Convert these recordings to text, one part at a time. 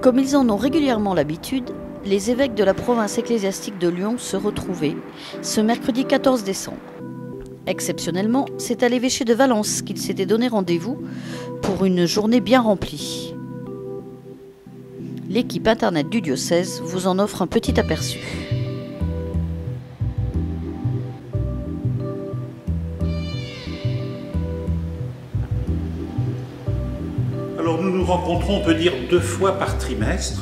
Comme ils en ont régulièrement l'habitude, les évêques de la province ecclésiastique de Lyon se retrouvaient ce mercredi 14 décembre. Exceptionnellement, c'est à l'évêché de Valence qu'ils s'étaient donné rendez-vous pour une journée bien remplie. L'équipe internet du diocèse vous en offre un petit aperçu. Alors nous nous rencontrons, on peut dire, 2 fois par trimestre.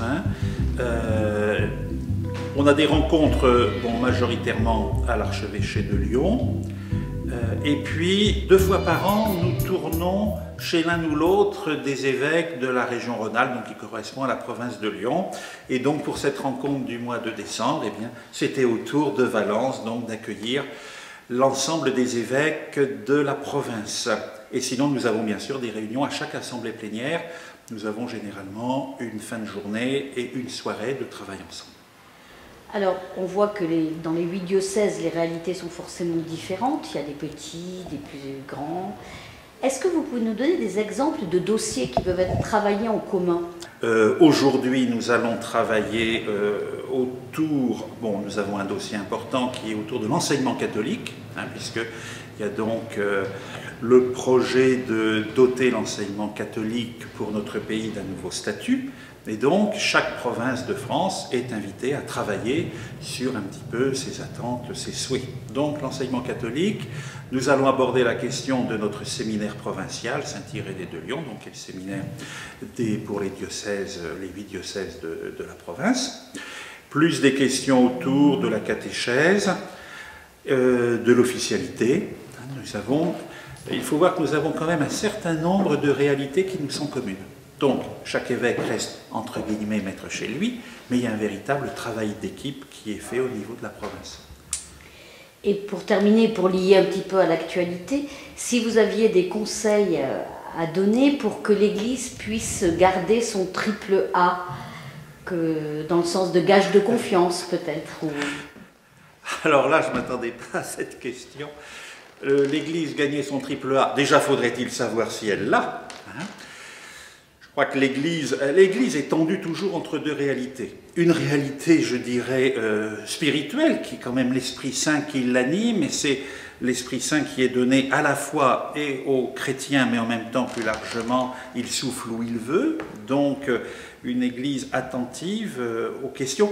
On a des rencontres majoritairement à l'archevêché de Lyon. Et puis 2 fois par an, nous tournons chez l'un ou l'autre des évêques de la région Rhône-Alpes, donc qui correspond à la province de Lyon. Et donc pour cette rencontre du mois de décembre, eh bien, c'était au tour de Valence donc d'accueillir l'ensemble des évêques de la province. Et sinon, nous avons bien sûr des réunions à chaque assemblée plénière. Nous avons généralement une fin de journée et une soirée de travail ensemble. Alors, on voit que dans les 8 diocèses, les réalités sont forcément différentes. Il y a des petits, des plus grands. Est-ce que vous pouvez nous donner des exemples de dossiers qui peuvent être travaillés en commun ? Aujourd'hui, nous allons travailler autour, nous avons un dossier important qui est autour de l'enseignement catholique, puisqu'il y a donc le projet de doter l'enseignement catholique pour notre pays d'un nouveau statut. Et donc, chaque province de France est invitée à travailler sur un petit peu ses attentes, ses souhaits. Donc, l'enseignement catholique, nous allons aborder la question de notre séminaire provincial, Saint-Irénée de Lyon, donc qui est le séminaire pour les diocèses, les 8 diocèses de la province. Plus des questions autour de la catéchèse, de l'officialité. Il faut voir que nous avons quand même un certain nombre de réalités qui nous sont communes. Donc, chaque évêque reste, entre guillemets, maître chez lui, mais il y a un véritable travail d'équipe qui est fait au niveau de la province. Et pour terminer, pour lier un petit peu à l'actualité, si vous aviez des conseils à donner pour que l'Église puisse garder son triple A, dans le sens de gage de confiance peut-être ou... Alors là, je ne m'attendais pas à cette question. L'Église gagner son triple A, déjà faudrait-il savoir si elle l'a. Je crois que l'Église est tendue toujours entre 2 réalités. Une réalité, je dirais, spirituelle, qui est quand même l'Esprit Saint qui l'anime, et c'est l'Esprit Saint qui est donné à la fois et aux chrétiens, mais en même temps, plus largement, il souffle où il veut. Donc, une Église attentive aux questions,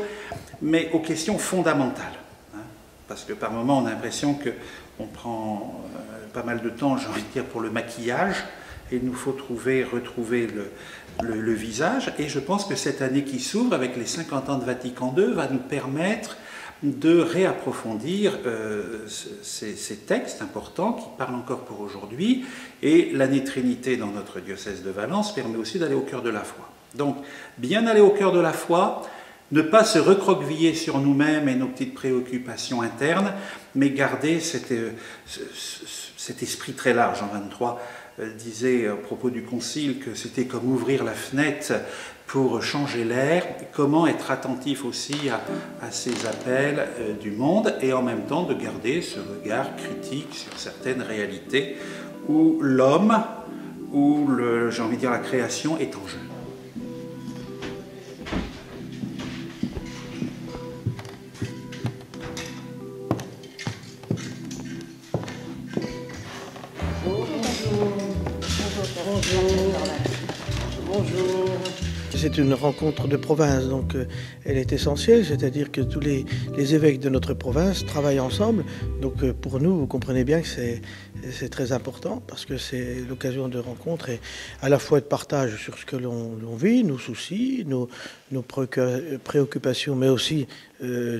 mais aux questions fondamentales. Parce que par moments, on a l'impression qu'on prend pas mal de temps, j'ai envie de dire, pour le maquillage, et il nous faut retrouver le visage. Et je pense que cette année qui s'ouvre, avec les 50 ans de Vatican II, va nous permettre de réapprofondir ces textes importants qui parlent encore pour aujourd'hui. Et l'année Trinité dans notre diocèse de Valence permet aussi d'aller au cœur de la foi. Donc, bien aller au cœur de la foi, ne pas se recroqueviller sur nous-mêmes et nos petites préoccupations internes, mais garder cet esprit très large. Jean 23 disait à propos du concile que c'était comme ouvrir la fenêtre pour changer l'air, comment être attentif aussi à ces appels du monde et en même temps de garder ce regard critique sur certaines réalités où l'homme, où j'ai envie de dire la création est en jeu. Bonjour. C'est une rencontre de province, donc elle est essentielle, c'est-à-dire que tous les évêques de notre province travaillent ensemble. Donc pour nous, vous comprenez bien que c'est très important, parce que c'est l'occasion de rencontre et à la fois de partage sur ce que l'on vit, nos soucis, nos préoccupations, mais aussi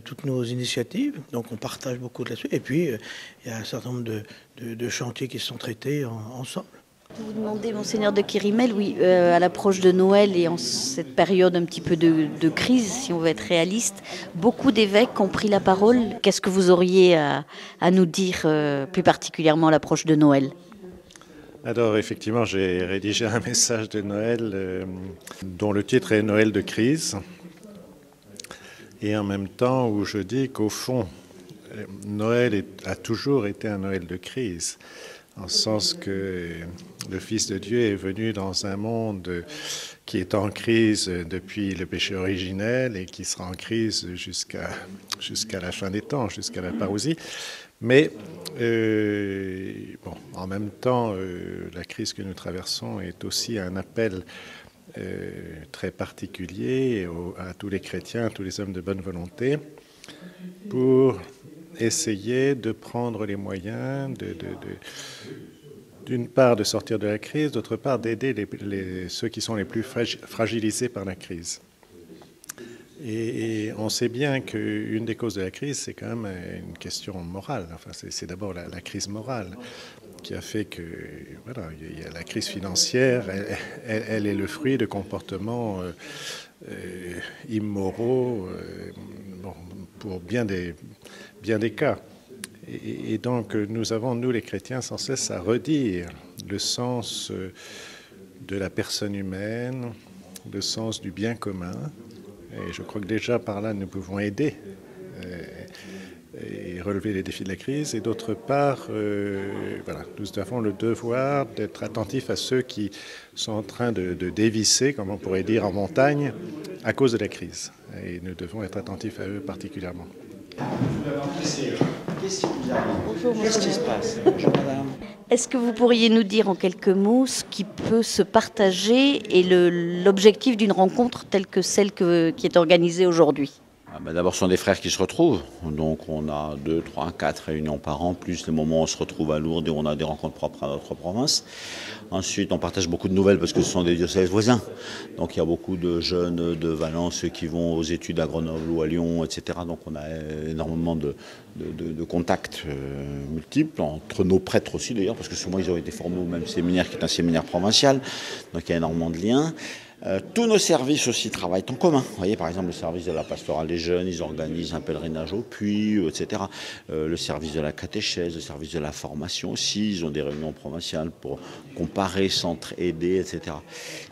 toutes nos initiatives. Donc on partage beaucoup là-dessus. Et puis il y a un certain nombre de chantiers qui sont traités ensemble. Vous demandez, Monseigneur de Quirimel, à l'approche de Noël et en cette période un petit peu de crise, si on veut être réaliste, beaucoup d'évêques ont pris la parole. Qu'est-ce que vous auriez à nous dire, plus particulièrement à l'approche de Noël ? Alors effectivement, j'ai rédigé un message de Noël dont le titre est « Noël de crise ». Et en même temps où je dis qu'au fond, Noël a toujours été un Noël de crise. en ce sens que le Fils de Dieu est venu dans un monde qui est en crise depuis le péché originel et qui sera en crise jusqu'à la fin des temps, jusqu'à la parousie. Mais en même temps, la crise que nous traversons est aussi un appel très particulier à tous les chrétiens, à tous les hommes de bonne volonté, pour essayer de prendre les moyens d'une part de sortir de la crise, d'autre part d'aider ceux qui sont les plus fragilisés par la crise. Et on sait bien qu'une des causes de la crise, c'est quand même une question morale. Enfin, c'est d'abord la crise morale qui a fait que, voilà, il y a la crise financière, elle est le fruit de comportements immoraux, pour bien des cas. Et donc, nous avons, nous les chrétiens, sans cesse à redire le sens de la personne humaine, le sens du bien commun. Et je crois que déjà par là, nous pouvons aider et relever les défis de la crise. Et d'autre part, nous avons le devoir d'être attentifs à ceux qui sont en train de dévisser, comme on pourrait dire, en montagne, à cause de la crise. Et nous devons être attentifs à eux particulièrement. Bonjour, qu'est-ce qui se passe? Bonjour, madame. Est-ce que vous pourriez nous dire en quelques mots ce qui peut se partager et l'objectif d'une rencontre telle que celle qui est organisée aujourd'hui? D'abord, ce sont des frères qui se retrouvent. Donc, on a 2, 3, 4 réunions par an, plus les moments où on se retrouve à Lourdes et où on a des rencontres propres à notre province. Ensuite, on partage beaucoup de nouvelles parce que ce sont des diocèses voisins. Donc, il y a beaucoup de jeunes de Valence qui vont aux études à Grenoble ou à Lyon, etc. Donc, on a énormément de contacts multiples, entre nos prêtres aussi d'ailleurs, parce que souvent, ils ont été formés au même séminaire qui est un séminaire provincial. Donc, il y a énormément de liens. Tous nos services aussi travaillent en commun. Vous voyez, par exemple, le service de la pastorale des jeunes, ils organisent un pèlerinage au puits, etc. Le service de la catéchèse, le service de la formation aussi, ils ont des réunions provinciales pour comparer, s'entraider, etc.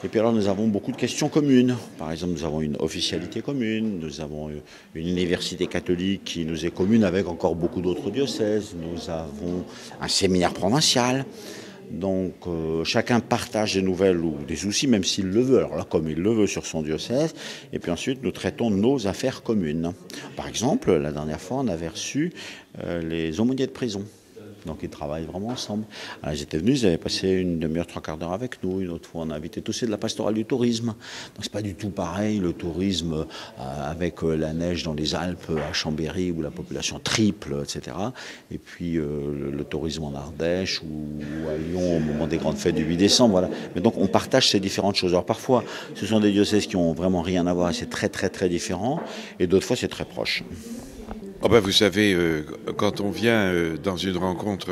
Et puis alors, nous avons beaucoup de questions communes. Par exemple, nous avons une officialité commune, nous avons une université catholique qui nous est commune avec encore beaucoup d'autres diocèses, nous avons un séminaire provincial. Donc chacun partage des nouvelles ou des soucis, même s'il le veut, alors là comme il le veut sur son diocèse, et puis ensuite nous traitons nos affaires communes. Par exemple, la dernière fois on avait reçu les aumôniers de prison. Donc ils travaillent vraiment ensemble. Alors, ils étaient venus, ils avaient passé une demi-heure, 3/4 d'heure avec nous. Une autre fois, on a invité tous ceux de la pastorale du tourisme. Donc c'est pas du tout pareil, le tourisme avec la neige dans les Alpes, à Chambéry, où la population triple, etc. Et puis le tourisme en Ardèche ou à Lyon au moment des grandes fêtes du 8 décembre. Voilà. Mais donc on partage ces différentes choses. Alors parfois, ce sont des diocèses qui ont vraiment rien à voir et c'est très très très différent. Et d'autres fois, c'est très proche. Oh ben vous savez, quand on vient dans une rencontre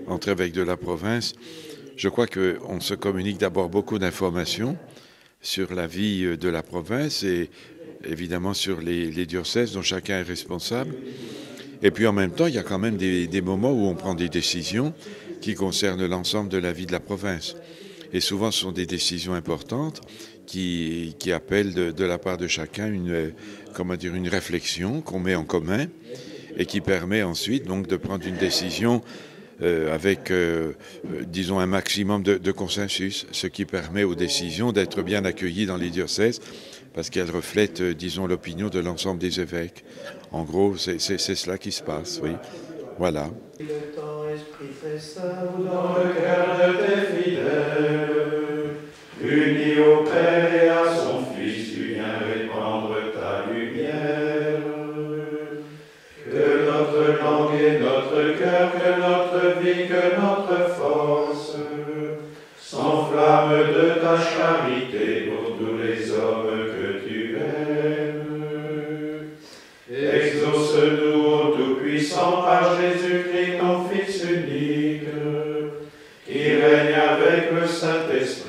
entre évêques de la province, je crois qu'on se communique d'abord beaucoup d'informations sur la vie de la province et évidemment sur les diocèses dont chacun est responsable. Et puis en même temps, il y a quand même des moments où on prend des décisions qui concernent l'ensemble de la vie de la province. Et souvent, ce sont des décisions importantes qui appellent de la part de chacun une réflexion qu'on met en commun et qui permet ensuite donc de prendre une décision avec, disons, un maximum de consensus, ce qui permet aux décisions d'être bien accueillies dans les diocèses parce qu'elles reflètent, disons, l'opinion de l'ensemble des évêques. En gros, c'est cela qui se passe, oui. Voilà. Le temps, Esprit très saint, dans le cœur de tes fidèles, unis au Père et à son Fils, tu viens répandre ta lumière. Que notre langue et notre cœur, que notre vie, que notre force s'enflamment de ta charité pour tous les hommes que tu aimes. Exauce-nous, ô Tout-Puissant, par Jésus-Christ, ton Fils unique, qui règne avec le Saint-Esprit